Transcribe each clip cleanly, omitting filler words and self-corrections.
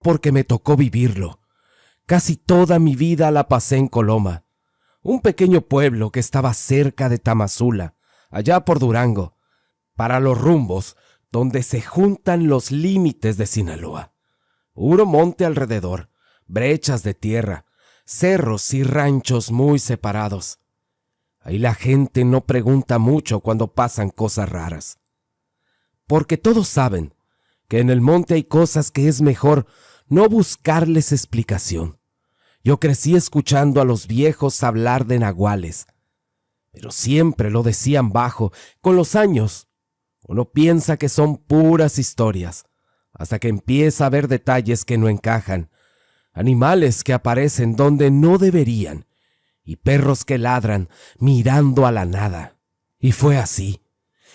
porque me tocó vivirlo. Casi toda mi vida la pasé en Coloma, un pequeño pueblo que estaba cerca de Tamazula, allá por Durango, para los rumbos donde se juntan los límites de Sinaloa. Puro monte alrededor, brechas de tierra, cerros y ranchos muy separados. Ahí la gente no pregunta mucho cuando pasan cosas raras, porque todos saben que en el monte hay cosas que es mejor no buscarles explicación. Yo crecí escuchando a los viejos hablar de nahuales, pero siempre lo decían bajo. Con los años, uno piensa que son puras historias, hasta que empieza a ver detalles que no encajan, animales que aparecen donde no deberían, y perros que ladran mirando a la nada. Y fue así,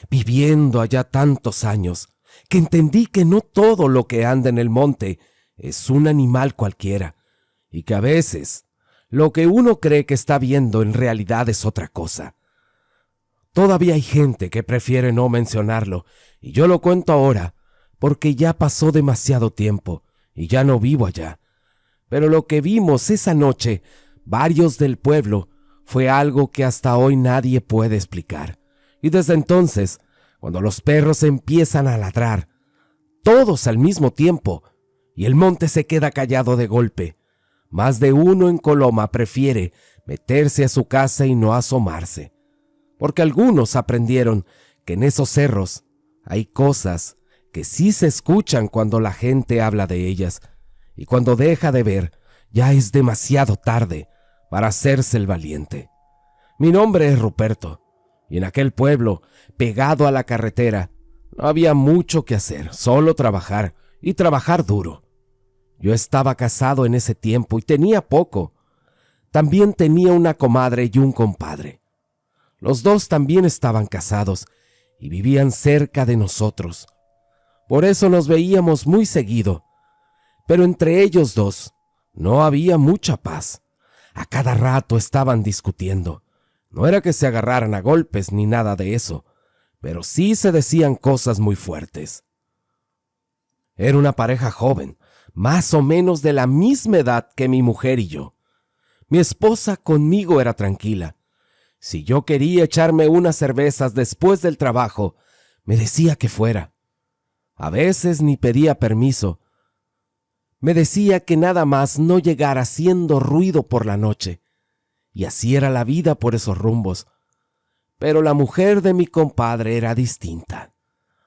viviendo allá tantos años, que entendí que no todo lo que anda en el monte es un animal cualquiera, y que a veces lo que uno cree que está viendo en realidad es otra cosa. Todavía hay gente que prefiere no mencionarlo, y yo lo cuento ahora porque ya pasó demasiado tiempo y ya no vivo allá. Pero lo que vimos esa noche, varios del pueblo, fue algo que hasta hoy nadie puede explicar. Y desde entonces, cuando los perros empiezan a ladrar, todos al mismo tiempo, y el monte se queda callado de golpe, más de uno en Coloma prefiere meterse a su casa y no asomarse, porque algunos aprendieron que en esos cerros hay cosas que sí se escuchan cuando la gente habla de ellas, y cuando deja de ver, ya es demasiado tarde para hacerse el valiente. Mi nombre es Ruperto, y en aquel pueblo, pegado a la carretera, no había mucho que hacer, solo trabajar, y trabajar duro. Yo estaba casado en ese tiempo y tenía poco. También tenía una comadre y un compadre. Los dos también estaban casados y vivían cerca de nosotros. Por eso nos veíamos muy seguido. Pero entre ellos dos no había mucha paz. A cada rato estaban discutiendo. No era que se agarraran a golpes ni nada de eso, pero sí se decían cosas muy fuertes. Era una pareja joven, más o menos de la misma edad que mi mujer y yo. Mi esposa conmigo era tranquila. Si yo quería echarme unas cervezas después del trabajo, me decía que fuera. A veces ni pedía permiso. Me decía que nada más no llegara haciendo ruido por la noche. Y así era la vida por esos rumbos. Pero la mujer de mi compadre era distinta.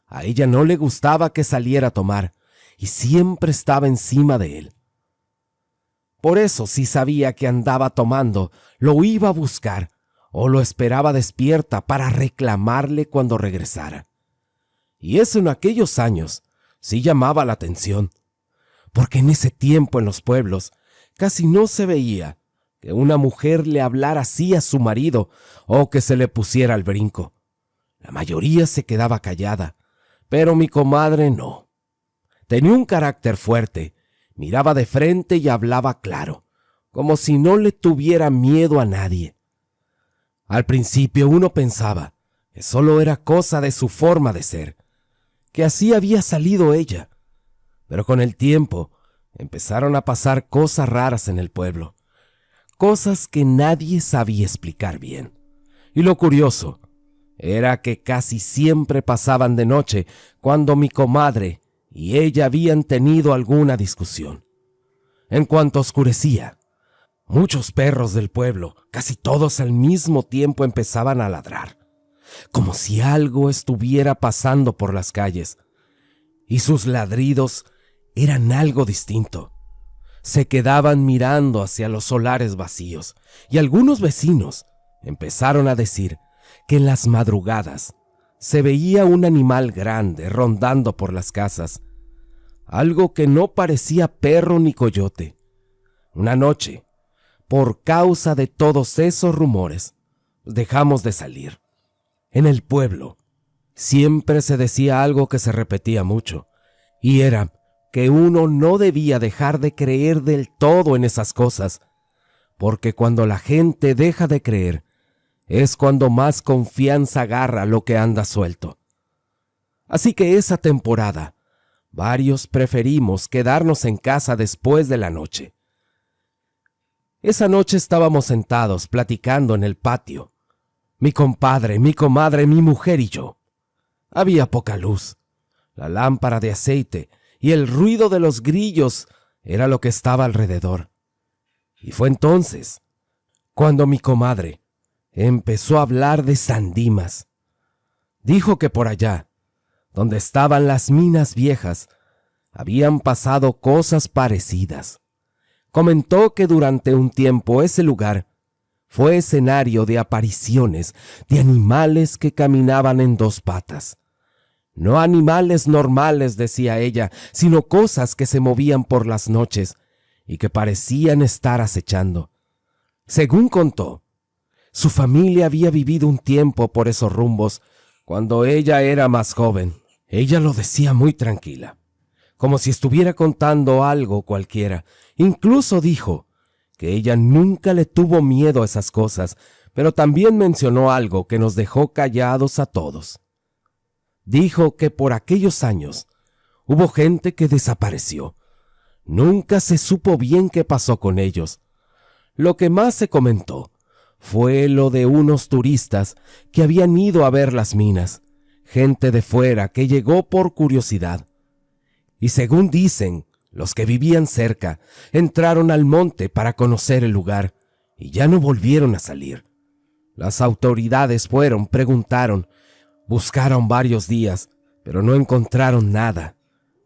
A ella no le gustaba que saliera a tomar, y siempre estaba encima de él. Por eso, si sabía que andaba tomando, lo iba a buscar o lo esperaba despierta para reclamarle cuando regresara. Y eso en aquellos años sí llamaba la atención, porque en ese tiempo en los pueblos casi no se veía que una mujer le hablara así a su marido o que se le pusiera al brinco. La mayoría se quedaba callada, pero mi comadre no. Tenía un carácter fuerte, miraba de frente y hablaba claro, como si no le tuviera miedo a nadie. Al principio uno pensaba que solo era cosa de su forma de ser, que así había salido ella, pero con el tiempo empezaron a pasar cosas raras en el pueblo, cosas que nadie sabía explicar bien. Y lo curioso era que casi siempre pasaban de noche cuando mi comadre y ella habían tenido alguna discusión. En cuanto oscurecía, muchos perros del pueblo, casi todos al mismo tiempo, empezaban a ladrar, como si algo estuviera pasando por las calles, y sus ladridos eran algo distinto. Se quedaban mirando hacia los solares vacíos, y algunos vecinos empezaron a decir que en las madrugadas se veía un animal grande rondando por las casas, algo que no parecía perro ni coyote. Una noche, por causa de todos esos rumores, dejamos de salir. En el pueblo siempre se decía algo que se repetía mucho, y era que uno no debía dejar de creer del todo en esas cosas, porque cuando la gente deja de creer, es cuando más confianza agarra lo que anda suelto. Así que esa temporada varios preferimos quedarnos en casa después de la noche. Esa noche estábamos sentados platicando en el patio. Mi compadre, mi comadre, mi mujer y yo. Había poca luz. La lámpara de aceite y el ruido de los grillos era lo que estaba alrededor. Y fue entonces cuando mi comadre empezó a hablar de San Dimas. Dijo que por allá, donde estaban las minas viejas, habían pasado cosas parecidas. Comentó que durante un tiempo ese lugar fue escenario de apariciones de animales que caminaban en dos patas. No animales normales, decía ella, sino cosas que se movían por las noches y que parecían estar acechando. Según contó, su familia había vivido un tiempo por esos rumbos cuando ella era más joven. Ella lo decía muy tranquila, como si estuviera contando algo cualquiera. Incluso dijo que ella nunca le tuvo miedo a esas cosas, pero también mencionó algo que nos dejó callados a todos. Dijo que por aquellos años hubo gente que desapareció. Nunca se supo bien qué pasó con ellos. Lo que más se comentó fue lo de unos turistas que habían ido a ver las minas, gente de fuera que llegó por curiosidad. Y según dicen, los que vivían cerca entraron al monte para conocer el lugar y ya no volvieron a salir. Las autoridades fueron, preguntaron, buscaron varios días, pero no encontraron nada,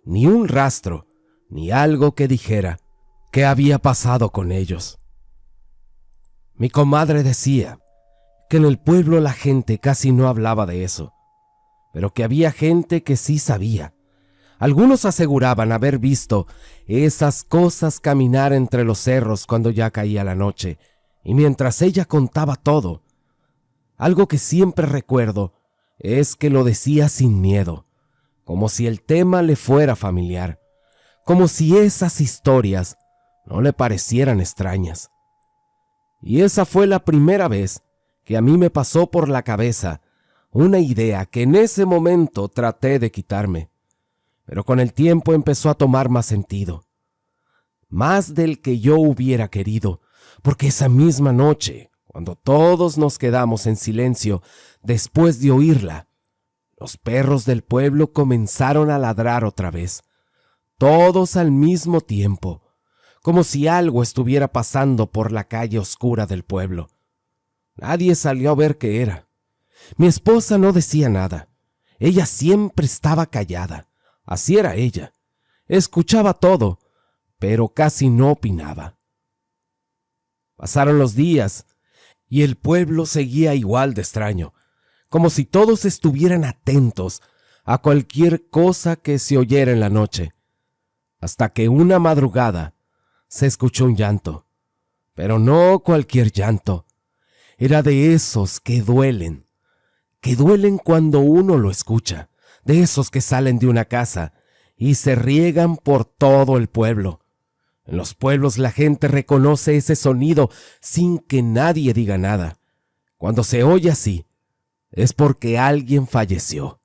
ni un rastro, ni algo que dijera qué había pasado con ellos. Mi comadre decía que en el pueblo la gente casi no hablaba de eso, pero que había gente que sí sabía. Algunos aseguraban haber visto esas cosas caminar entre los cerros cuando ya caía la noche, y mientras ella contaba todo, algo que siempre recuerdo es que lo decía sin miedo, como si el tema le fuera familiar, como si esas historias no le parecieran extrañas. Y esa fue la primera vez que a mí me pasó por la cabeza una idea que en ese momento traté de quitarme, pero con el tiempo empezó a tomar más sentido, más del que yo hubiera querido, porque esa misma noche, cuando todos nos quedamos en silencio después de oírla, los perros del pueblo comenzaron a ladrar otra vez, todos al mismo tiempo, como si algo estuviera pasando por la calle oscura del pueblo. Nadie salió a ver qué era. Mi esposa no decía nada. Ella siempre estaba callada. Así era ella. Escuchaba todo, pero casi no opinaba. Pasaron los días y el pueblo seguía igual de extraño, como si todos estuvieran atentos a cualquier cosa que se oyera en la noche, hasta que una madrugada se escuchó un llanto, pero no cualquier llanto. Era de esos que duelen cuando uno lo escucha, de esos que salen de una casa y se riegan por todo el pueblo. En los pueblos la gente reconoce ese sonido sin que nadie diga nada. Cuando se oye así, es porque alguien falleció.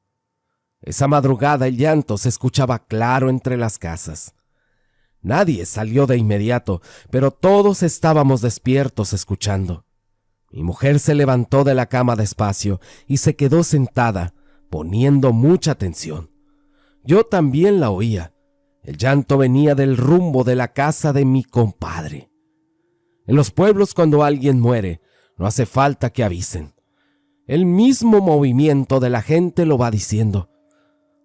Esa madrugada el llanto se escuchaba claro entre las casas. Nadie salió de inmediato, pero todos estábamos despiertos escuchando. Mi mujer se levantó de la cama despacio y se quedó sentada, poniendo mucha atención. Yo también la oía. El llanto venía del rumbo de la casa de mi compadre. En los pueblos, cuando alguien muere, no hace falta que avisen. El mismo movimiento de la gente lo va diciendo.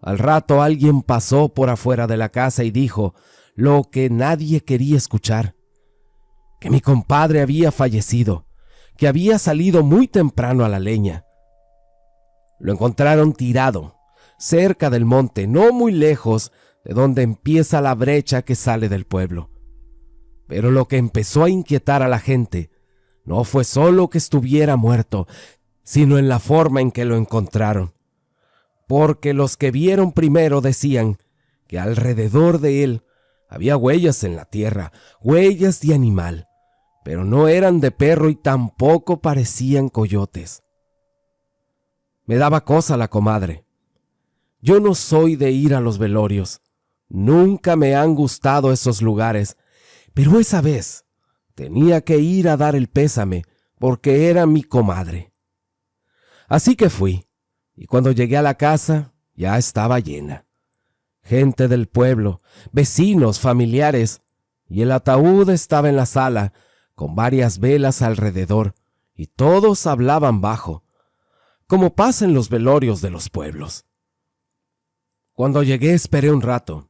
Al rato alguien pasó por afuera de la casa y dijo lo que nadie quería escuchar: que mi compadre había fallecido, que había salido muy temprano a la leña. Lo encontraron tirado, cerca del monte, no muy lejos de donde empieza la brecha que sale del pueblo. Pero lo que empezó a inquietar a la gente no fue solo que estuviera muerto, sino en la forma en que lo encontraron. Porque los que vieron primero decían que alrededor de él había huellas en la tierra, huellas de animal, pero no eran de perro y tampoco parecían coyotes. Me daba cosa la comadre. Yo no soy de ir a los velorios, Nunca me han gustado esos lugares, pero esa vez tenía que ir a dar el pésame porque era mi comadre. Así que fui, y cuando llegué a la casa ya estaba llena. Gente del pueblo, vecinos, familiares, y el ataúd estaba en la sala, con varias velas alrededor, y todos hablaban bajo, como pasa en los velorios de los pueblos. Cuando llegué esperé un rato,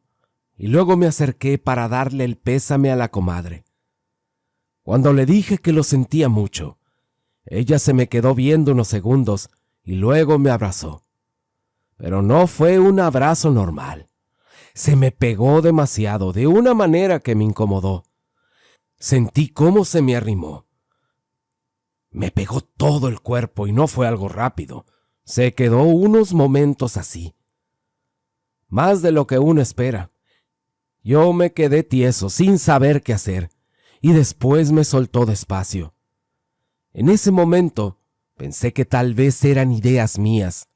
y luego me acerqué para darle el pésame a la comadre. Cuando le dije que lo sentía mucho, ella se me quedó viendo unos segundos y luego me abrazó. Pero no fue un abrazo normal. Se me pegó demasiado, de una manera que me incomodó. Sentí cómo se me arrimó. Me pegó todo el cuerpo y no fue algo rápido. Se quedó unos momentos así. Más de lo que uno espera. Yo me quedé tieso, sin saber qué hacer, y después me soltó despacio. En ese momento pensé que tal vez eran ideas mías,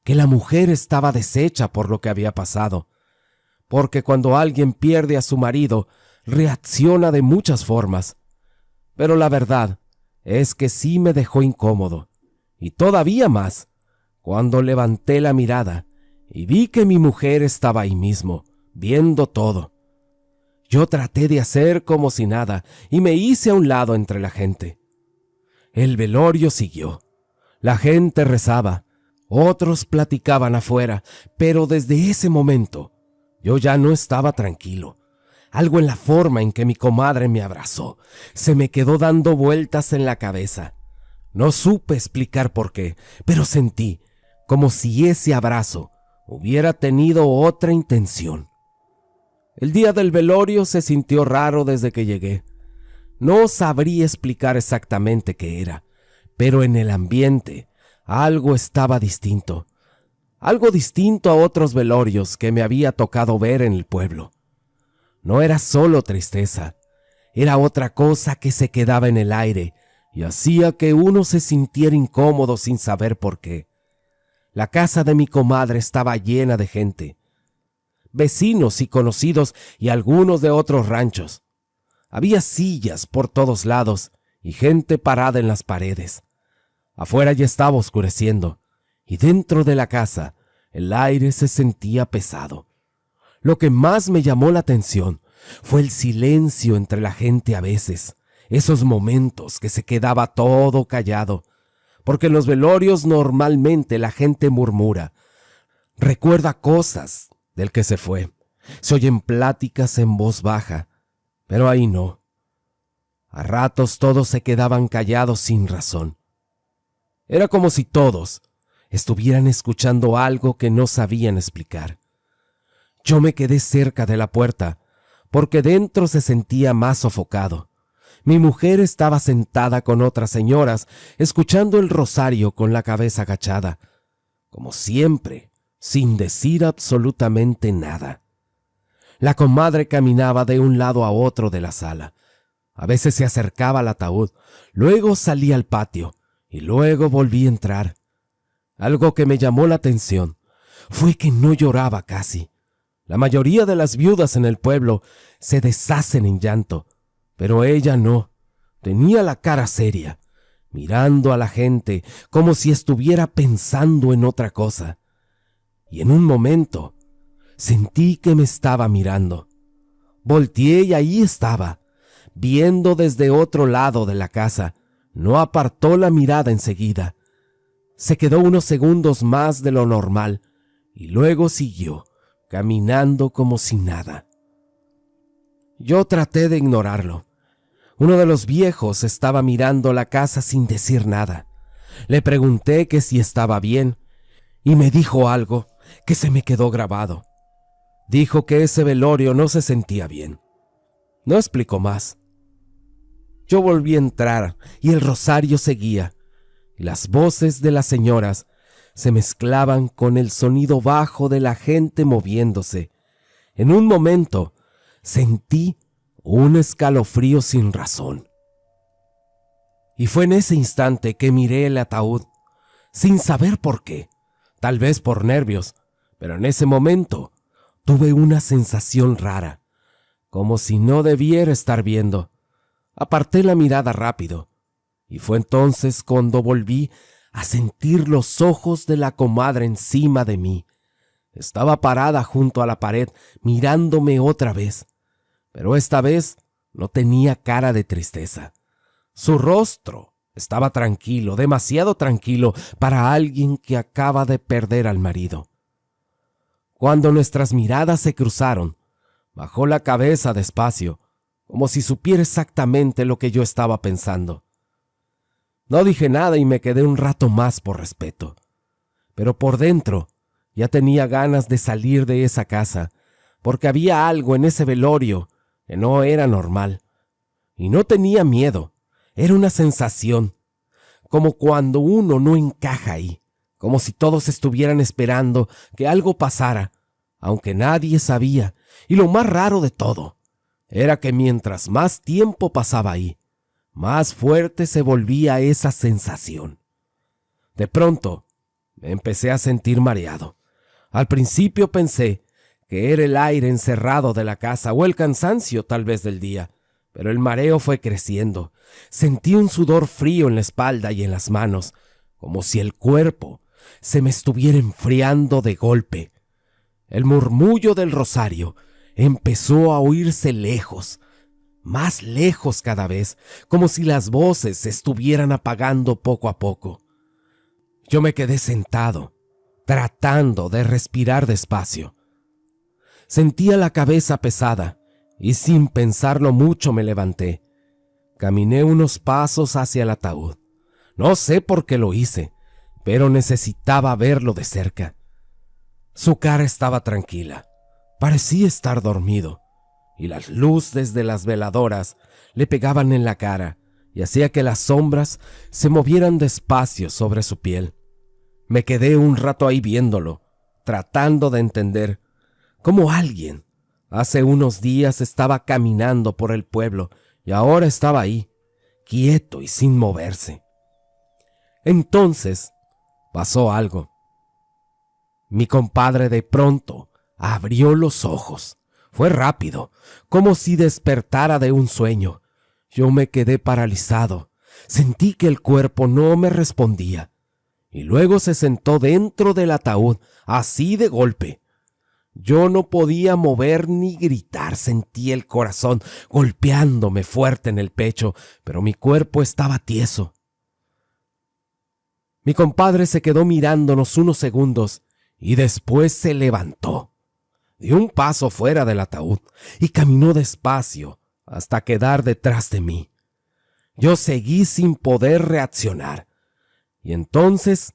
que la mujer estaba deshecha por lo que había pasado, porque cuando alguien pierde a su marido, reacciona de muchas formas. Pero la verdad es que sí me dejó incómodo, y todavía más, cuando levanté la mirada y vi que mi mujer estaba ahí mismo, viendo todo. Yo traté de hacer como si nada y me hice a un lado entre la gente. El velorio siguió. La gente rezaba, otros platicaban afuera, pero desde ese momento yo ya no estaba tranquilo. Algo en la forma en que mi comadre me abrazó se me quedó dando vueltas en la cabeza. No supe explicar por qué, pero sentí como si ese abrazo hubiera tenido otra intención. El día del velorio se sintió raro desde que llegué. No sabría explicar exactamente qué era, pero en el ambiente algo estaba distinto. Algo distinto a otros velorios que me había tocado ver en el pueblo. No era solo tristeza, era otra cosa que se quedaba en el aire y hacía que uno se sintiera incómodo sin saber por qué. La casa de mi comadre estaba llena de gente, vecinos y conocidos y algunos de otros ranchos. Había sillas por todos lados y gente parada en las paredes. Afuera ya estaba oscureciendo y dentro de la casa el aire se sentía pesado. Lo que más me llamó la atención fue el silencio entre la gente a veces, esos momentos que se quedaba todo callado, porque en los velorios normalmente la gente murmura, recuerda cosas del que se fue, se oyen pláticas en voz baja, pero ahí no. A ratos todos se quedaban callados sin razón. Era como si todos estuvieran escuchando algo que no sabían explicar. Yo me quedé cerca de la puerta, porque dentro se sentía más sofocado. Mi mujer estaba sentada con otras señoras, escuchando el rosario con la cabeza agachada, como siempre, sin decir absolutamente nada. La comadre caminaba de un lado a otro de la sala. A veces se acercaba al ataúd, luego salía al patio y luego volvía a entrar. Algo que me llamó la atención fue que no lloraba casi. La mayoría de las viudas en el pueblo se deshacen en llanto, pero ella no. Tenía la cara seria, mirando a la gente como si estuviera pensando en otra cosa. Y en un momento sentí que me estaba mirando. Volteé y ahí estaba, viendo desde otro lado de la casa. No apartó la mirada enseguida. Se quedó unos segundos más de lo normal y luego siguió, caminando como si nada. Yo traté de ignorarlo. Uno de los viejos estaba mirando la casa sin decir nada. Le pregunté que si estaba bien y me dijo algo que se me quedó grabado. Dijo que ese velorio no se sentía bien. No explicó más. Yo volví a entrar y el rosario seguía. Y las voces de las señoras se mezclaban con el sonido bajo de la gente moviéndose. En un momento sentí un escalofrío sin razón. Y fue en ese instante que miré el ataúd, sin saber por qué, tal vez por nervios, pero en ese momento tuve una sensación rara, como si no debiera estar viendo. Aparté la mirada rápido, y fue entonces cuando volví a sentir los ojos de la comadre encima de mí. Estaba parada junto a la pared, mirándome otra vez, pero esta vez no tenía cara de tristeza. Su rostro estaba tranquilo, demasiado tranquilo para alguien que acaba de perder al marido. Cuando nuestras miradas se cruzaron, bajó la cabeza despacio, como si supiera exactamente lo que yo estaba pensando. No dije nada y me quedé un rato más por respeto, pero por dentro ya tenía ganas de salir de esa casa, porque había algo en ese velorio que no era normal. Y no tenía miedo, era una sensación, como cuando uno no encaja ahí, como si todos estuvieran esperando que algo pasara, aunque nadie sabía. Y lo más raro de todo era que mientras más tiempo pasaba ahí, más fuerte se volvía esa sensación. De pronto, me empecé a sentir mareado. Al principio pensé que era el aire encerrado de la casa o el cansancio tal vez del día, pero el mareo fue creciendo. Sentí un sudor frío en la espalda y en las manos, como si el cuerpo se me estuviera enfriando de golpe. El murmullo del rosario empezó a oírse lejos, más lejos cada vez, como si las voces se estuvieran apagando poco a poco. Yo me quedé sentado, tratando de respirar despacio. Sentía la cabeza pesada y sin pensarlo mucho me levanté. Caminé unos pasos hacia el ataúd. No sé por qué lo hice, pero necesitaba verlo de cerca. Su cara estaba tranquila, parecía estar dormido, y las luces de las veladoras le pegaban en la cara y hacía que las sombras se movieran despacio sobre su piel. Me quedé un rato ahí viéndolo, tratando de entender cómo alguien hace unos días estaba caminando por el pueblo y ahora estaba ahí, quieto y sin moverse. Entonces pasó algo. Mi compadre de pronto abrió los ojos. Fue rápido, como si despertara de un sueño. Yo me quedé paralizado. Sentí que el cuerpo no me respondía. Y luego se sentó dentro del ataúd, así de golpe. Yo no podía mover ni gritar, sentí el corazón golpeándome fuerte en el pecho, pero mi cuerpo estaba tieso. Mi compadre se quedó mirándonos unos segundos y después se levantó. Dio un paso fuera del ataúd y caminó despacio hasta quedar detrás de mí. Yo seguí sin poder reaccionar y entonces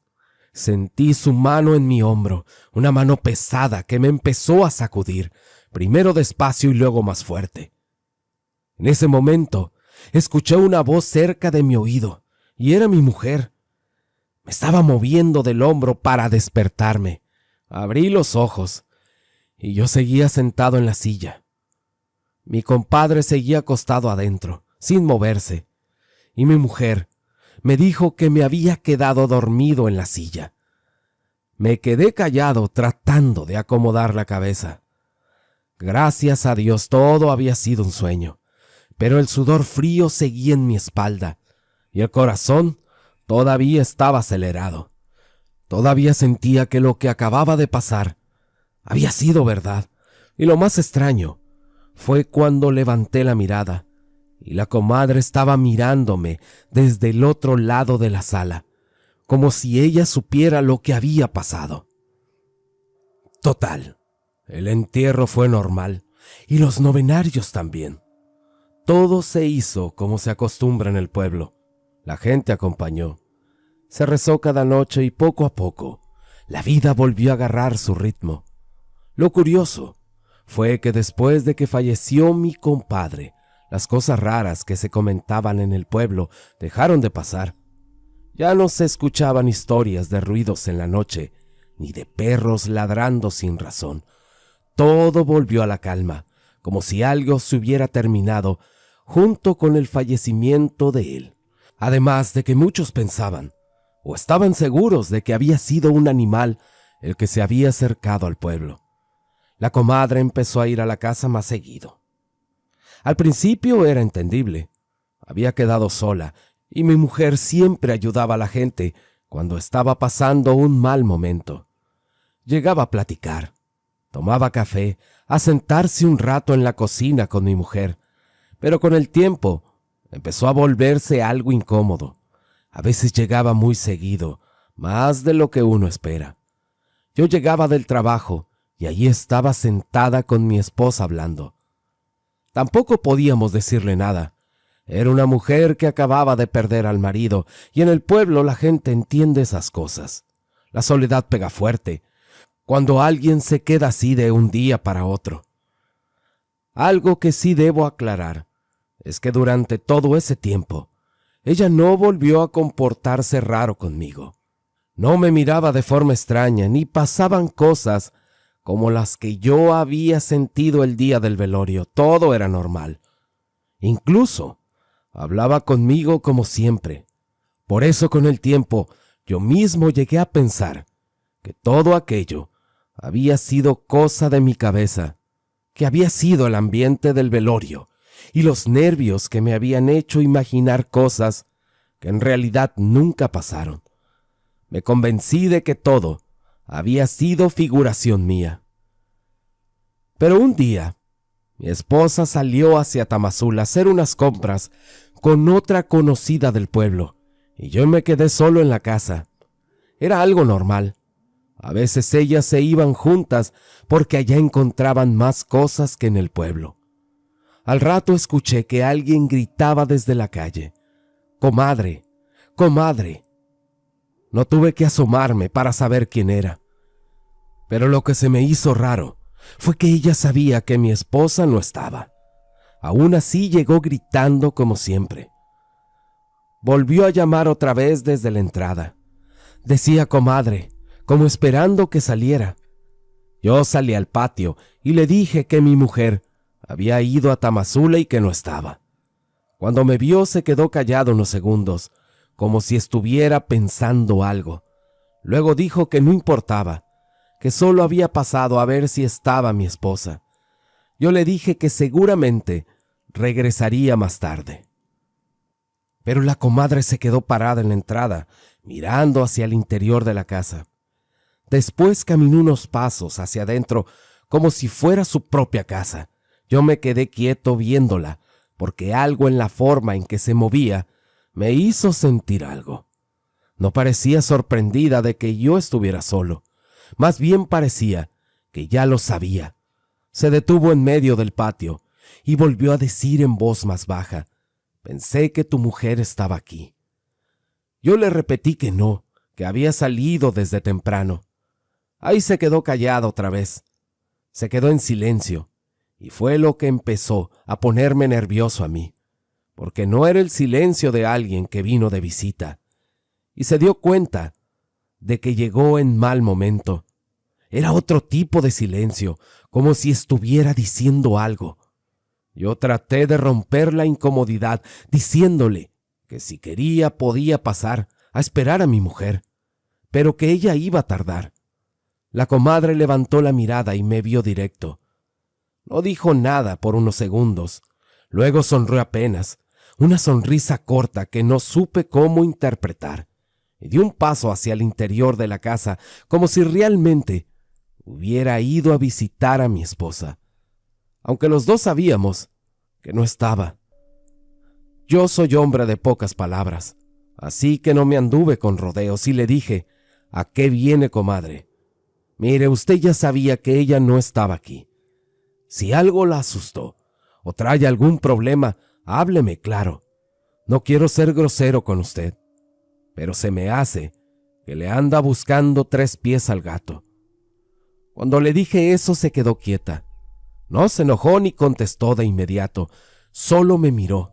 sentí su mano en mi hombro, una mano pesada que me empezó a sacudir, primero despacio y luego más fuerte. En ese momento, escuché una voz cerca de mi oído, y era mi mujer. Me estaba moviendo del hombro para despertarme. Abrí los ojos, y yo seguía sentado en la silla. Mi compadre seguía acostado adentro, sin moverse, y mi mujer me dijo que me había quedado dormido en la silla. Me quedé callado tratando de acomodar la cabeza. Gracias a Dios todo había sido un sueño, pero el sudor frío seguía en mi espalda y el corazón todavía estaba acelerado. Todavía sentía que lo que acababa de pasar había sido verdad, y lo más extraño fue cuando levanté la mirada y la comadre estaba mirándome desde el otro lado de la sala, como si ella supiera lo que había pasado. Total, el entierro fue normal y los novenarios también. Todo se hizo como se acostumbra en el pueblo. La gente acompañó. Se rezó cada noche y poco a poco la vida volvió a agarrar su ritmo. Lo curioso fue que después de que falleció mi compadre, las cosas raras que se comentaban en el pueblo dejaron de pasar. Ya no se escuchaban historias de ruidos en la noche, ni de perros ladrando sin razón. Todo volvió a la calma, como si algo se hubiera terminado junto con el fallecimiento de él. Además de que muchos pensaban, o estaban seguros de que había sido un animal el que se había acercado al pueblo. La comadre empezó a ir a la casa más seguido. Al principio era entendible. Había quedado sola y mi mujer siempre ayudaba a la gente cuando estaba pasando un mal momento. Llegaba a platicar, tomaba café, a sentarse un rato en la cocina con mi mujer, pero con el tiempo empezó a volverse algo incómodo. A veces llegaba muy seguido, más de lo que uno espera. Yo llegaba del trabajo y allí estaba sentada con mi esposa hablando. Tampoco podíamos decirle nada. Era una mujer que acababa de perder al marido y en el pueblo la gente entiende esas cosas. La soledad pega fuerte cuando alguien se queda así de un día para otro. Algo que sí debo aclarar es que durante todo ese tiempo ella no volvió a comportarse raro conmigo. No me miraba de forma extraña ni pasaban cosas como las que yo había sentido el día del velorio. Todo era normal. Incluso hablaba conmigo como siempre. Por eso con el tiempo yo mismo llegué a pensar que todo aquello había sido cosa de mi cabeza, que había sido el ambiente del velorio y los nervios que me habían hecho imaginar cosas que en realidad nunca pasaron. Me convencí de que todo había sido figuración mía. Pero un día, mi esposa salió hacia Tamazula a hacer unas compras con otra conocida del pueblo, y yo me quedé solo en la casa. Era algo normal. A veces ellas se iban juntas porque allá encontraban más cosas que en el pueblo. Al rato escuché que alguien gritaba desde la calle: «¡Comadre! ¡Comadre!». No tuve que asomarme para saber quién era. Pero lo que se me hizo raro fue que ella sabía que mi esposa no estaba. Aún así llegó gritando como siempre. Volvió a llamar otra vez desde la entrada. Decía «comadre», como esperando que saliera. Yo salí al patio y le dije que mi mujer había ido a Tamazula y que no estaba. Cuando me vio se quedó callado unos segundos, como si estuviera pensando algo. Luego dijo que no importaba, que solo había pasado a ver si estaba mi esposa. Yo le dije que seguramente regresaría más tarde. Pero la comadre se quedó parada en la entrada, mirando hacia el interior de la casa. Después caminó unos pasos hacia adentro, como si fuera su propia casa. Yo me quedé quieto viéndola, porque algo en la forma en que se movía me hizo sentir algo. No parecía sorprendida de que yo estuviera solo. Más bien parecía que ya lo sabía. Se detuvo en medio del patio y volvió a decir en voz más baja: «Pensé que tu mujer estaba aquí». Yo le repetí que no, que había salido desde temprano. Ahí se quedó callada otra vez. Se quedó en silencio, y fue lo que empezó a ponerme nervioso a mí, porque no era el silencio de alguien que vino de visita, y se dio cuenta de que llegó en mal momento. Era otro tipo de silencio, como si estuviera diciendo algo. Yo traté de romper la incomodidad, diciéndole que si quería podía pasar a esperar a mi mujer, pero que ella iba a tardar. La comadre levantó la mirada y me vio directo. No dijo nada por unos segundos. Luego sonrió apenas, una sonrisa corta que no supe cómo interpretar, y dio un paso hacia el interior de la casa, como si realmente hubiera ido a visitar a mi esposa, aunque los dos sabíamos que no estaba. Yo soy hombre de pocas palabras, así que no me anduve con rodeos y le dije: «¿A qué viene, comadre? Mire, usted ya sabía que ella no estaba aquí. Si algo la asustó o trae algún problema, hábleme claro. No quiero ser grosero con usted, pero se me hace que le anda buscando 3 pies al gato». Cuando le dije eso se quedó quieta. No se enojó ni contestó de inmediato, solo me miró.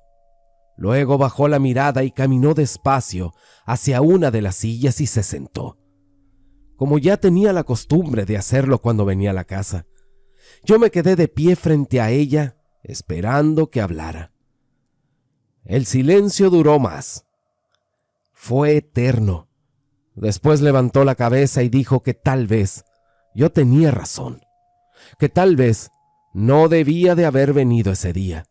Luego bajó la mirada y caminó despacio hacia una de las sillas y se sentó, como ya tenía la costumbre de hacerlo cuando venía a la casa. Yo me quedé de pie frente a ella, esperando que hablara. El silencio duró más. Fue eterno. Después levantó la cabeza y dijo que tal vez yo tenía razón. que tal vez no debía de haber venido ese día,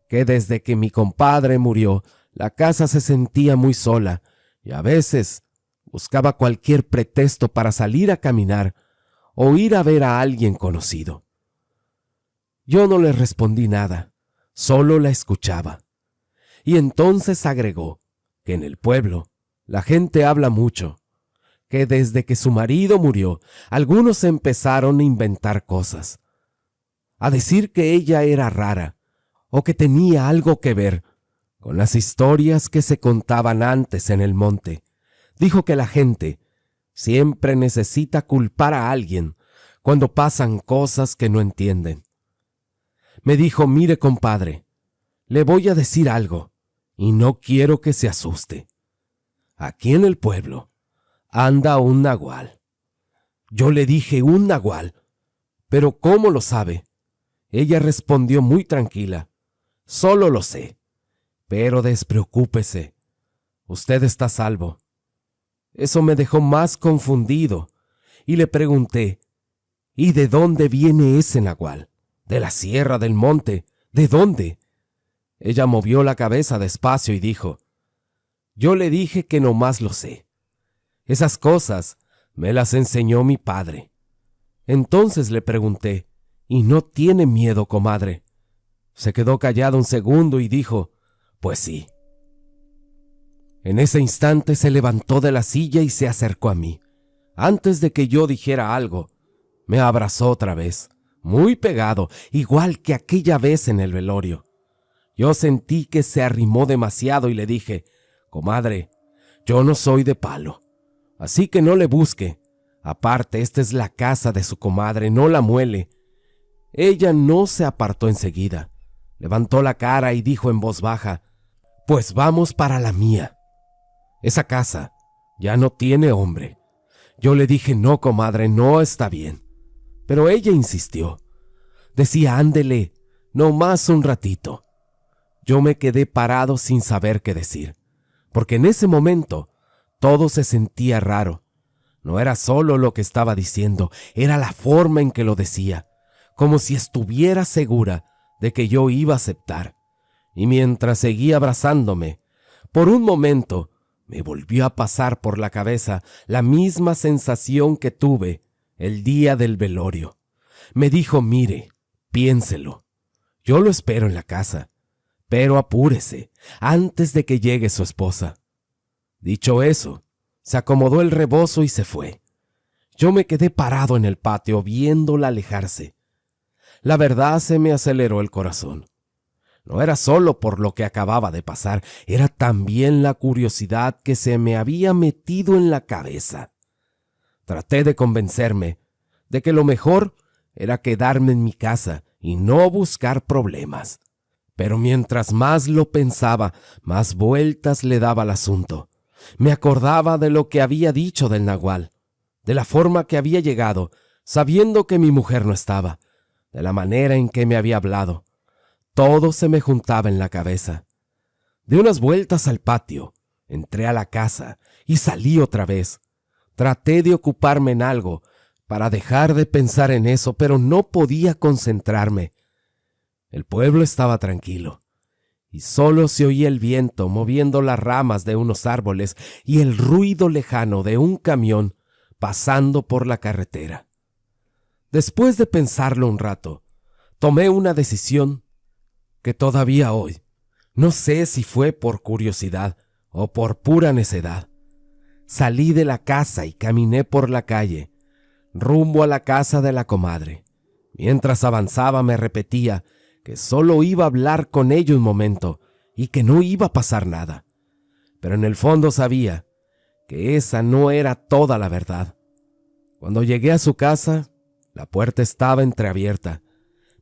que desde que mi compadre murió, la casa se sentía muy sola y a veces buscaba cualquier pretexto para salir a caminar o ir a ver a alguien conocido. Yo no le respondí nada, solo la escuchaba. Y entonces agregó que en el pueblo la gente habla mucho, que desde que su marido murió, algunos empezaron a inventar cosas, a decir que ella era rara o que tenía algo que ver con las historias que se contaban antes en el monte. Dijo que la gente siempre necesita culpar a alguien cuando pasan cosas que no entienden. Me dijo: mire, compadre, le voy a decir algo y no quiero que se asuste. Aquí en el pueblo anda un nagual. Yo le dije: ¿un nagual? ¿Pero cómo lo sabe? Ella respondió muy tranquila: solo lo sé, pero despreocúpese, usted está a salvo. Eso me dejó más confundido y le pregunté: ¿y de dónde viene ese nagual? ¿De la sierra, del monte? ¿De dónde? Ella movió la cabeza despacio y dijo: yo le dije que nomás lo sé. Esas cosas me las enseñó mi padre. Entonces le pregunté: ¿y no tiene miedo, comadre? Se quedó callada un segundo y dijo: pues sí. En ese instante se levantó de la silla y se acercó a mí. Antes de que yo dijera algo, me abrazó otra vez, muy pegado, igual que aquella vez en el velorio. Yo sentí que se arrimó demasiado y le dije: comadre, yo no soy de palo, así que no le busque. Aparte, esta es la casa de su comadre, no la muele. Ella no se apartó enseguida. Levantó la cara y dijo en voz baja: pues vamos para la mía. Esa casa ya no tiene hombre. Yo le dije: no, comadre, no está bien. Pero ella insistió. Decía: ándele, no más un ratito. Yo me quedé parado sin saber qué decir, porque en ese momento todo se sentía raro. No era solo lo que estaba diciendo, era la forma en que lo decía, como si estuviera segura de que yo iba a aceptar. Y mientras seguía abrazándome, por un momento me volvió a pasar por la cabeza la misma sensación que tuve el día del velorio. Me dijo: mire, piénselo, yo lo espero en la casa, pero apúrese antes de que llegue su esposa. Dicho eso, se acomodó el rebozo y se fue. Yo me quedé parado en el patio viéndola alejarse. La verdad, se me aceleró el corazón. No era solo por lo que acababa de pasar, era también la curiosidad que se me había metido en la cabeza. Traté de convencerme de que lo mejor era quedarme en mi casa y no buscar problemas. Pero mientras más lo pensaba, más vueltas le daba al asunto. Me acordaba de lo que había dicho del nagual, de la forma que había llegado, sabiendo que mi mujer no estaba, de la manera en que me había hablado. Todo se me juntaba en la cabeza. Di unas vueltas al patio, entré a la casa y salí otra vez. Traté de ocuparme en algo para dejar de pensar en eso, pero no podía concentrarme. El pueblo estaba tranquilo y solo se oía el viento moviendo las ramas de unos árboles y el ruido lejano de un camión pasando por la carretera. Después de pensarlo un rato, tomé una decisión que todavía hoy no sé si fue por curiosidad o por pura necedad. Salí de la casa y caminé por la calle, rumbo a la casa de la comadre. Mientras avanzaba me repetía que solo iba a hablar con ella un momento y que no iba a pasar nada. Pero en el fondo sabía que esa no era toda la verdad. Cuando llegué a su casa, la puerta estaba entreabierta.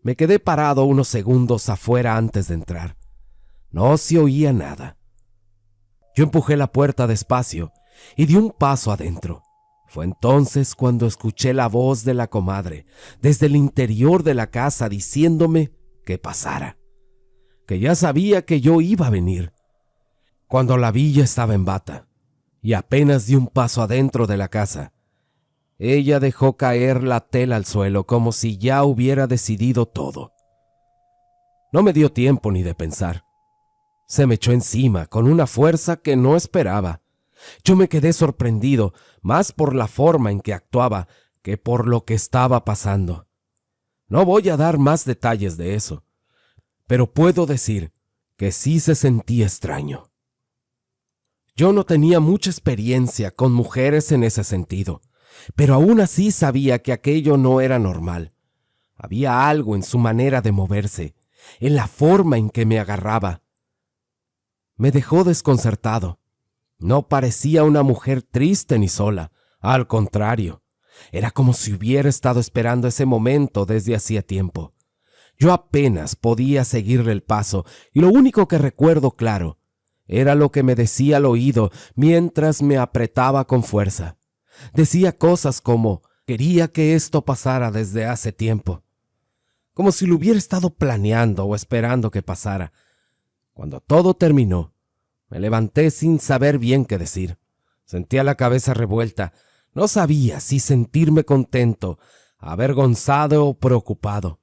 Me quedé parado unos segundos afuera antes de entrar. No se oía nada. Yo empujé la puerta despacio y di un paso adentro. Fue entonces cuando escuché la voz de la comadre desde el interior de la casa diciéndome que pasara, que ya sabía que yo iba a venir. Cuando la vi ya estaba en bata y apenas di un paso adentro de la casa, Ella dejó caer la tela al suelo como si ya hubiera decidido todo. No me dio tiempo ni de pensar. Se me echó encima con una fuerza que no esperaba. Yo me quedé sorprendido, más por la forma en que actuaba que por lo que estaba pasando. No voy a dar más detalles de eso, pero puedo decir que sí se sentía extraño. Yo no tenía mucha experiencia con mujeres en ese sentido, pero aún así sabía que aquello no era normal. Había algo en su manera de moverse, en la forma en que me agarraba. Me dejó desconcertado. No parecía una mujer triste ni sola, al contrario, era como si hubiera estado esperando ese momento desde hacía tiempo. Yo apenas podía seguirle el paso y lo único que recuerdo claro era lo que me decía al oído mientras me apretaba con fuerza. Decía cosas como: quería que esto pasara desde hace tiempo, como si lo hubiera estado planeando o esperando que pasara. Cuando todo terminó, me levanté sin saber bien qué decir. Sentía la cabeza revuelta. No sabía si sentirme contento, avergonzado o preocupado.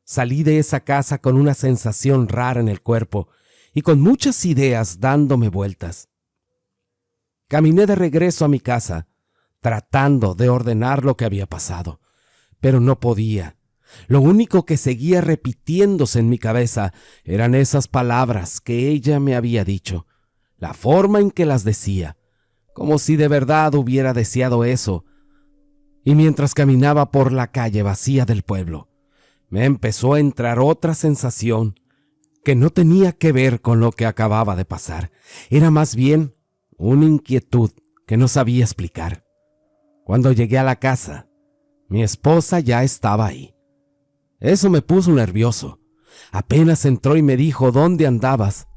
Salí de esa casa con una sensación rara en el cuerpo y con muchas ideas dándome vueltas. Caminé de regreso a mi casa, tratando de ordenar lo que había pasado, pero no podía. Lo único que seguía repitiéndose en mi cabeza eran esas palabras que ella me había dicho, la forma en que las decía, como si de verdad hubiera deseado eso. Y mientras caminaba por la calle vacía del pueblo, me empezó a entrar otra sensación que no tenía que ver con lo que acababa de pasar. Era más bien una inquietud que no sabía explicar. Cuando llegué a la casa, mi esposa ya estaba ahí. Eso me puso nervioso. Apenas entró y me dijo: ¿dónde andabas?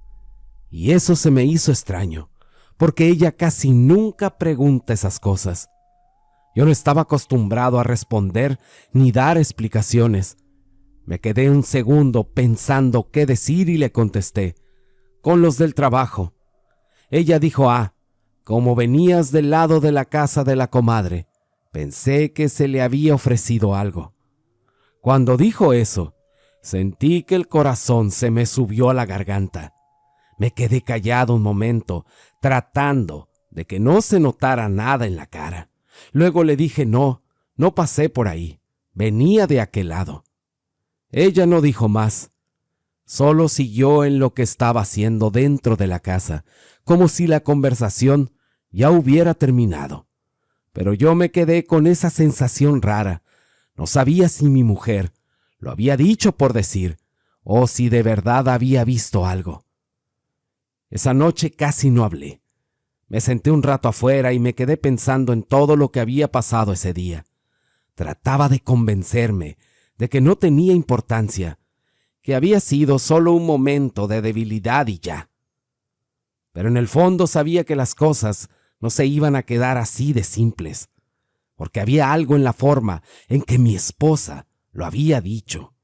Y eso se me hizo extraño, porque ella casi nunca pregunta esas cosas. Yo no estaba acostumbrado a responder ni dar explicaciones. Me quedé un segundo pensando qué decir y le contesté: con los del trabajo. Ella dijo: como venías del lado de la casa de la comadre, pensé que se le había ofrecido algo. Cuando dijo eso, sentí que el corazón se me subió a la garganta. Me quedé callado un momento, tratando de que no se notara nada en la cara. Luego le dije: no pasé por ahí, venía de aquel lado. Ella no dijo más, solo siguió en lo que estaba haciendo dentro de la casa, como si la conversación ya hubiera terminado. Pero yo me quedé con esa sensación rara. No sabía si mi mujer lo había dicho por decir, o si de verdad había visto algo. Esa noche casi no hablé. Me senté un rato afuera y me quedé pensando en todo lo que había pasado ese día. Trataba de convencerme de que no tenía importancia, que había sido solo un momento de debilidad y ya. Pero en el fondo sabía que las cosas no se iban a quedar así de simples, porque había algo en la forma en que mi esposa lo había dicho,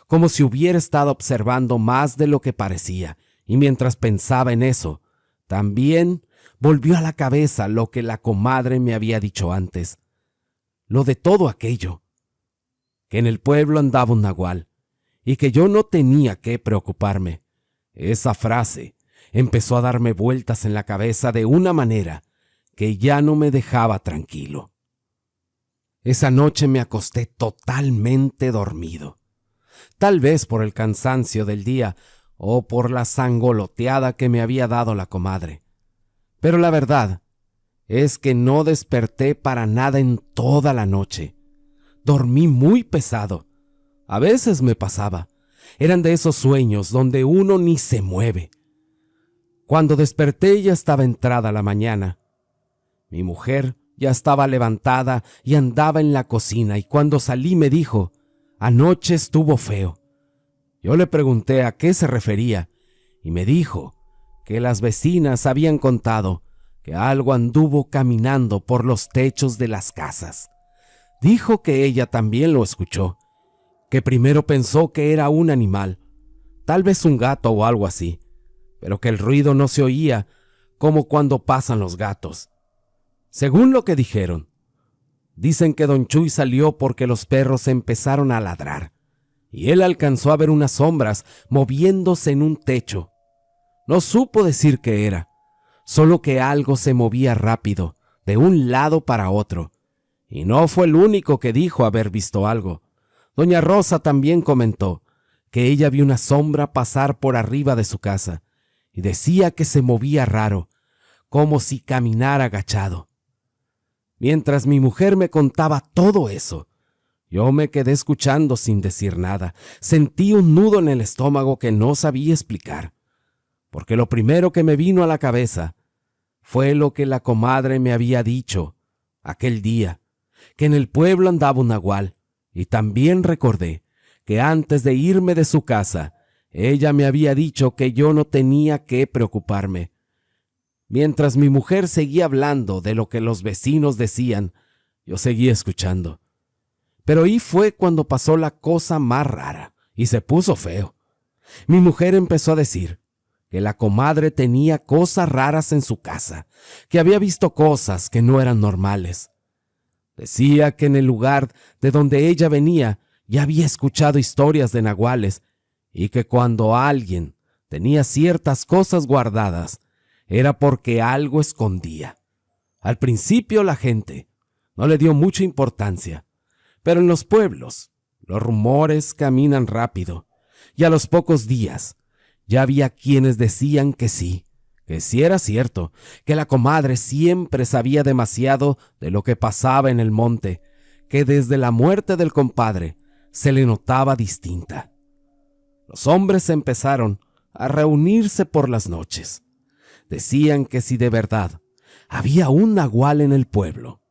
como si hubiera estado observando más de lo que parecía, y mientras pensaba en eso, también volvió a la cabeza lo que la comadre me había dicho antes, lo de todo aquello, que en el pueblo andaba un nagual, y que yo no tenía que preocuparme. Esa frase empezó a darme vueltas en la cabeza de una manera que ya no me dejaba tranquilo. Esa noche me acosté totalmente dormido, tal vez por el cansancio del día o por la sangoloteada que me había dado la comadre. Pero la verdad es que no desperté para nada en toda la noche. Dormí muy pesado. A veces me pasaba. Eran de esos sueños donde uno ni se mueve. Cuando desperté ya estaba entrada la mañana. Mi mujer ya estaba levantada y andaba en la cocina, y cuando salí me dijo: anoche estuvo feo. Yo le pregunté a qué se refería y me dijo que las vecinas habían contado que algo anduvo caminando por los techos de las casas. Dijo que ella también lo escuchó, que primero pensó que era un animal, tal vez un gato o algo así, pero que el ruido no se oía como cuando pasan los gatos. Según lo que dijeron, Dicen que don Chuy salió porque los perros empezaron a ladrar, y él alcanzó a ver unas sombras moviéndose en un techo. No supo decir qué era, solo que algo se movía rápido, de un lado para otro, y no fue el único que dijo haber visto algo. Doña Rosa también comentó que ella vio una sombra pasar por arriba de su casa, y decía que se movía raro, como si caminara agachado. Mientras mi mujer me contaba todo eso, yo me quedé escuchando sin decir nada. Sentí un nudo en el estómago que no sabía explicar, porque lo primero que me vino a la cabeza fue lo que la comadre me había dicho aquel día, que en el pueblo andaba un nagual, y también recordé que antes de irme de su casa, ella me había dicho que yo no tenía que preocuparme. Mientras mi mujer seguía hablando de lo que los vecinos decían, yo seguía escuchando. Pero ahí fue cuando pasó la cosa más rara, y se puso feo. Mi mujer empezó a decir que la comadre tenía cosas raras en su casa, que había visto cosas que no eran normales. Decía que en el lugar de donde ella venía ya había escuchado historias de nahuales, y que cuando alguien tenía ciertas cosas guardadas, era porque algo escondía. Al principio la gente no le dio mucha importancia, pero en los pueblos los rumores caminan rápido, y a los pocos días ya había quienes decían que sí era cierto, que la comadre siempre sabía demasiado de lo que pasaba en el monte, que desde la muerte del compadre se le notaba distinta. Los hombres empezaron a reunirse por las noches. Decían que si de verdad había un nagual en el pueblo,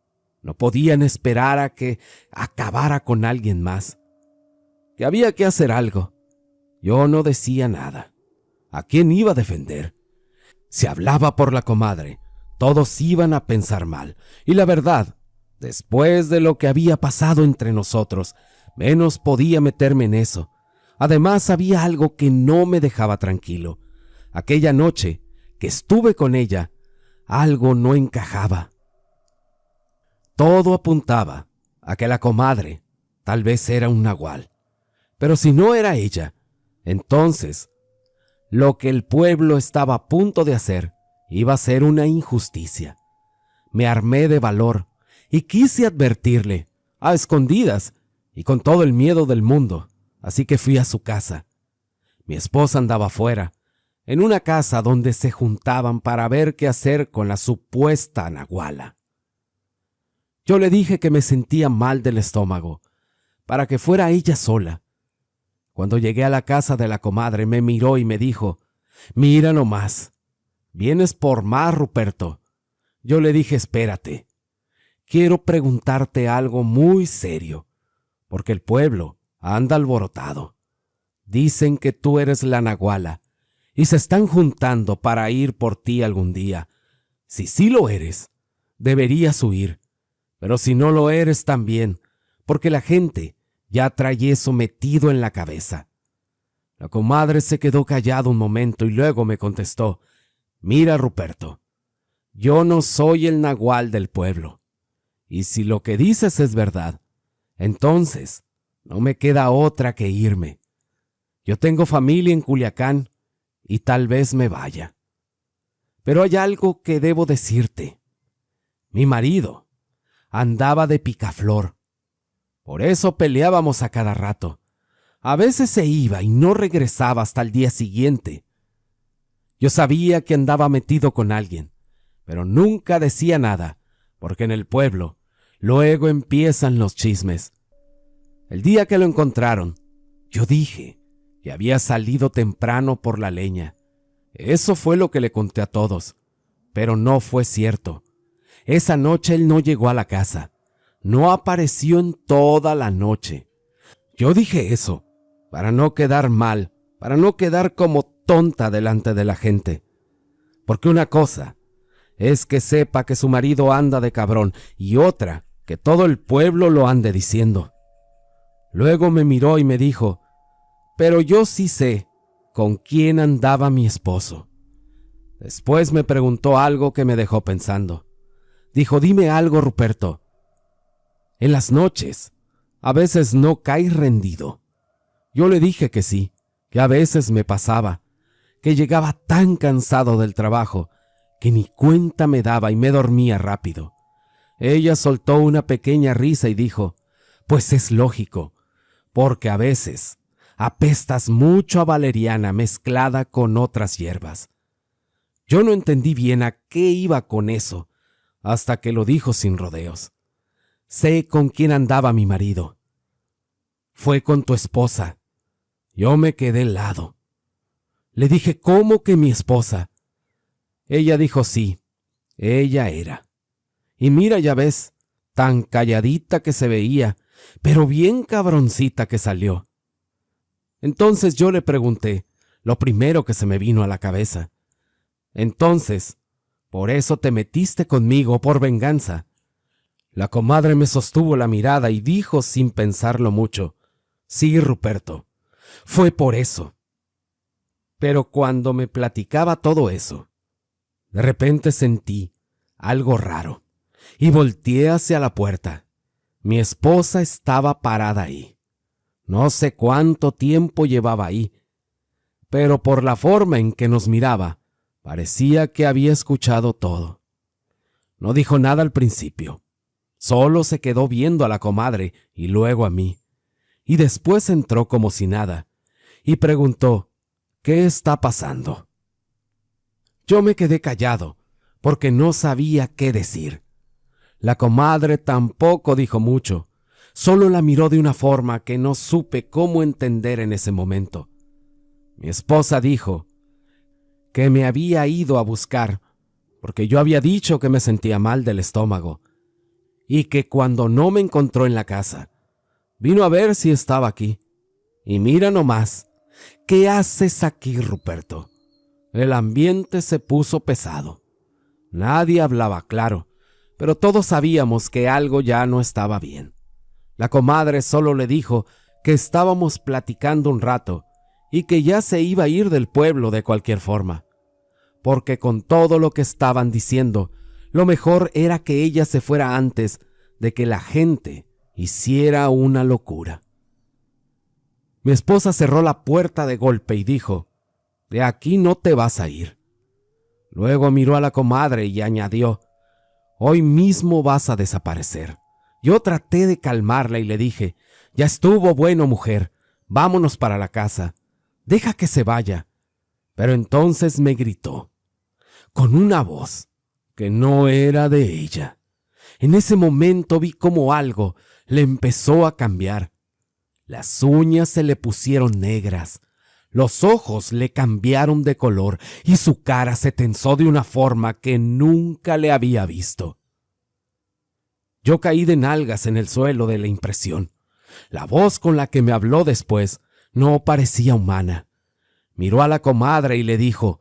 no podían esperar a que acabara con alguien más, que había que hacer algo. Yo no decía nada. ¿A quién iba a defender? Si hablaba por la comadre, todos iban a pensar mal. Y la verdad, después de lo que había pasado entre nosotros, menos podía meterme en eso. Además, había algo que no me dejaba tranquilo. Aquella noche que estuve con ella, algo no encajaba. Todo apuntaba a que la comadre tal vez era un nagual. Pero si no era ella, entonces lo que el pueblo estaba a punto de hacer iba a ser una injusticia. Me armé de valor y quise advertirle, a escondidas y con todo el miedo del mundo, así que fui a su casa. Mi esposa andaba afuera, en una casa donde se juntaban para ver qué hacer con la supuesta naguala. Yo le dije que me sentía mal del estómago, para que fuera ella sola. Cuando llegué a la casa de la comadre, me miró y me dijo: «Mira nomás, ¿vienes por más, Ruperto?». Yo le dije: «Espérate, quiero preguntarte algo muy serio, porque el pueblo anda alborotado. Dicen que tú eres la naguala y se están juntando para ir por ti algún día. Si sí lo eres, deberías huir, pero si no lo eres también, porque la gente ya trae eso metido en la cabeza». La comadre se quedó callada un momento y luego me contestó: «Mira, Ruperto, yo no soy el nagual del pueblo, y si lo que dices es verdad, entonces no me queda otra que irme. Yo tengo familia en Culiacán y tal vez me vaya. Pero hay algo que debo decirte. Mi marido andaba de picaflor. Por eso peleábamos a cada rato. A veces se iba y no regresaba hasta el día siguiente. Yo sabía que andaba metido con alguien, pero nunca decía nada, porque en el pueblo luego empiezan los chismes. El día que lo encontraron, yo dije que había salido temprano por la leña. Eso fue lo que le conté a todos, pero no fue cierto. Esa noche él no llegó a la casa. No apareció en toda la noche. Yo dije eso para no quedar mal, para no quedar como tonta delante de la gente. Porque una cosa es que sepa que su marido anda de cabrón y otra que todo el pueblo lo ande diciendo. Luego me miró y me dijo: «Pero yo sí sé con quién andaba mi esposo». Después me preguntó algo que me dejó pensando. Dijo: «Dime algo, Ruperto. En las noches, a veces no caes rendido. Yo le dije que sí, que a veces me pasaba, que llegaba tan cansado del trabajo que ni cuenta me daba y me dormía rápido. Ella soltó una pequeña risa y dijo, pues es lógico, porque a veces apestas mucho a valeriana mezclada con otras hierbas. Yo no entendí bien a qué iba con eso, hasta que lo dijo sin rodeos. Sé con quién andaba mi marido. Fue con tu esposa. Yo me quedé helado. Le dije, ¿cómo que mi esposa? Ella dijo sí, ella era. Y mira, ya ves, tan calladita que se veía, pero bien cabroncita que salió. Entonces yo le pregunté, lo primero que se me vino a la cabeza. Entonces, ¿por eso te metiste conmigo por venganza? La comadre me sostuvo la mirada y dijo sin pensarlo mucho, sí, Ruperto, fue por eso. Pero cuando me platicaba todo eso, de repente sentí algo raro y volteé hacia la puerta. Mi esposa estaba parada ahí. No sé cuánto tiempo llevaba ahí, pero por la forma en que nos miraba, parecía que había escuchado todo. No dijo nada al principio. Solo se quedó viendo a la comadre y luego a mí. Y después entró como si nada y preguntó, ¿qué está pasando? Yo me quedé callado porque no sabía qué decir. La comadre tampoco dijo mucho, solo la miró de una forma que no supe cómo entender en ese momento. Mi esposa dijo que me había ido a buscar porque yo había dicho que me sentía mal del estómago y que cuando no me encontró en la casa, vino a ver si estaba aquí. Y mira nomás, ¿qué haces aquí, Ruperto? El ambiente se puso pesado. Nadie hablaba claro, pero todos sabíamos que algo ya no estaba bien. La comadre solo le dijo que estábamos platicando un rato y que ya se iba a ir del pueblo de cualquier forma, porque con todo lo que estaban diciendo, lo mejor era que ella se fuera antes de que la gente hiciera una locura. Mi esposa cerró la puerta de golpe y dijo, de aquí no te vas a ir. Luego miró a la comadre y añadió, hoy mismo vas a desaparecer. Yo traté de calmarla y le dije, ya estuvo bueno, mujer, vámonos para la casa, deja que se vaya. Pero entonces me gritó, con una voz que no era de ella. En ese momento vi cómo algo le empezó a cambiar. Las uñas se le pusieron negras, los ojos le cambiaron de color y su cara se tensó de una forma que nunca le había visto. Yo caí de nalgas en el suelo de la impresión. La voz con la que me habló después no parecía humana. Miró a la comadre y le dijo,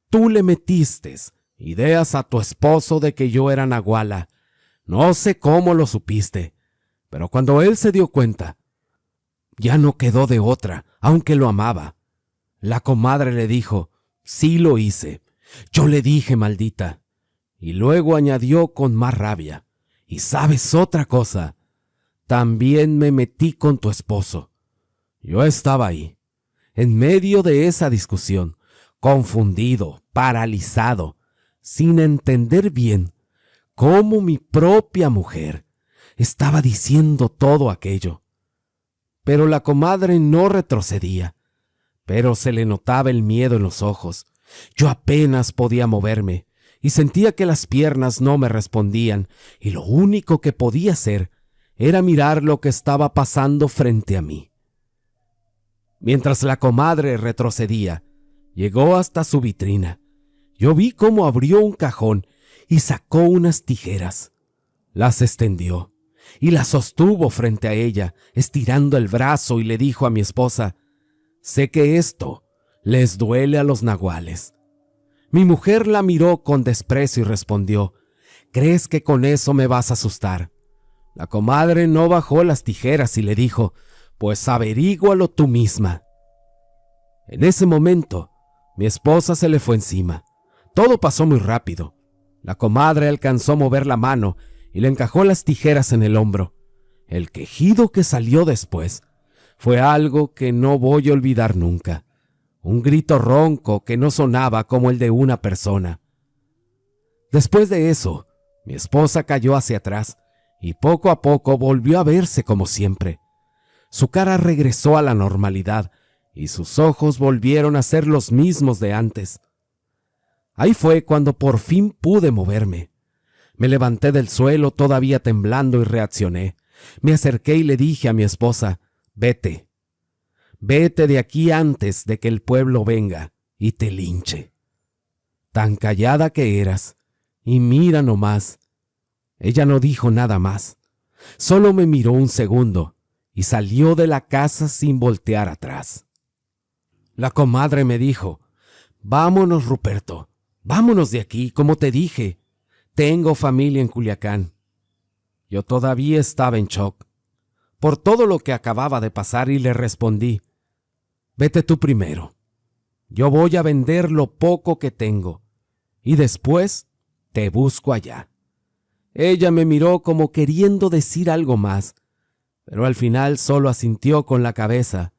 tú le metiste ideas a tu esposo de que yo era nahuala. No sé cómo lo supiste, pero cuando él se dio cuenta, ya no quedó de otra, aunque lo amaba. La comadre le dijo, sí lo hice. Yo le dije, maldita. Y luego añadió con más rabia, y sabes otra cosa, también me metí con tu esposo. Yo estaba ahí, en medio de esa discusión, confundido, paralizado, sin entender bien cómo mi propia mujer estaba diciendo todo aquello. Pero la comadre no retrocedía, pero se le notaba el miedo en los ojos. Yo apenas podía moverme y sentía que las piernas no me respondían y lo único que podía hacer era mirar lo que estaba pasando frente a mí. Mientras la comadre retrocedía, llegó hasta su vitrina. Yo vi cómo abrió un cajón y sacó unas tijeras. Las extendió y las sostuvo frente a ella, estirando el brazo, y le dijo a mi esposa, sé que esto les duele a los nahuales. Mi mujer la miró con desprecio y respondió, ¿crees que con eso me vas a asustar? La comadre no bajó las tijeras y le dijo, pues averígualo tú misma. En ese momento, mi esposa se le fue encima. Todo pasó muy rápido. La comadre alcanzó a mover la mano y le encajó las tijeras en el hombro. El quejido que salió después fue algo que no voy a olvidar nunca. Un grito ronco que no sonaba como el de una persona. Después de eso, mi esposa cayó hacia atrás y poco a poco volvió a verse como siempre. Su cara regresó a la normalidad y sus ojos volvieron a ser los mismos de antes. Ahí fue cuando por fin pude moverme. Me levanté del suelo todavía temblando y reaccioné. Me acerqué y le dije a mi esposa: «Vete. Vete de aquí antes de que el pueblo venga y te linche». Tan callada que eras, y mira nomás. Ella no dijo nada más. Solo me miró un segundo y salió de la casa sin voltear atrás. La comadre me dijo: «Vámonos, Ruperto, vámonos de aquí, como te dije. Tengo familia en Culiacán». Yo todavía estaba en shock por todo lo que acababa de pasar y le respondí: «Vete tú primero. Yo voy a vender lo poco que tengo y después te busco allá». Ella me miró como queriendo decir algo más, pero al final solo asintió con la cabeza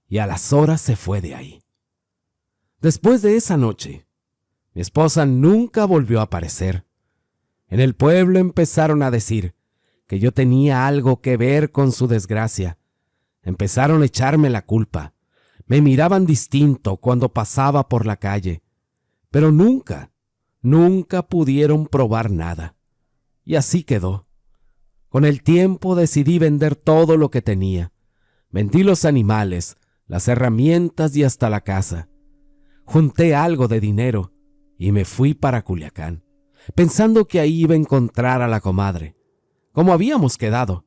y a las horas se fue de ahí. Después de esa noche, mi esposa nunca volvió a aparecer. En el pueblo empezaron a decir que yo tenía algo que ver con su desgracia. Empezaron a echarme la culpa. Me miraban distinto cuando pasaba por la calle, pero nunca pudieron probar nada. Y así quedó. Con el tiempo decidí vender todo lo que tenía. Vendí los animales, las herramientas y hasta la casa. Junté algo de dinero y me fui para Culiacán, pensando que ahí iba a encontrar a la comadre, como habíamos quedado.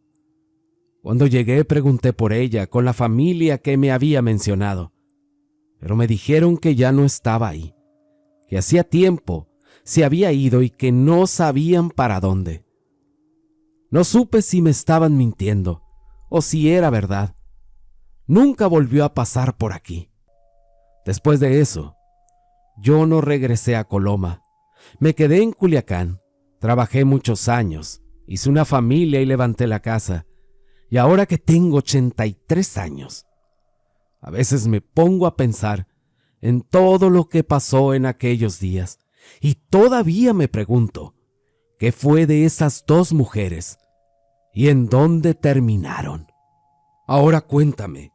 Cuando llegué pregunté por ella con la familia que me había mencionado, pero me dijeron que ya no estaba ahí, que hacía tiempo se había ido y que no sabían para dónde. No supe si me estaban mintiendo o si era verdad. Nunca volvió a pasar por aquí. Después de eso, yo no regresé a Coloma. Me quedé en Culiacán, trabajé muchos años, hice una familia y levanté la casa. Y ahora que tengo 83 años, a veces me pongo a pensar en todo lo que pasó en aquellos días y todavía me pregunto, ¿qué fue de esas dos mujeres y en dónde terminaron? Ahora cuéntame,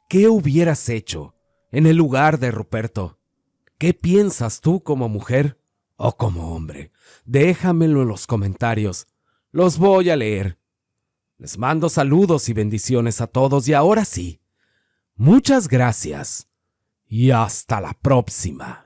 ¿qué hubieras hecho en el lugar de Ruperto? ¿Qué piensas tú como mujer o como hombre? Déjamelo en los comentarios, los voy a leer. Les mando saludos y bendiciones a todos y ahora sí, muchas gracias y hasta la próxima.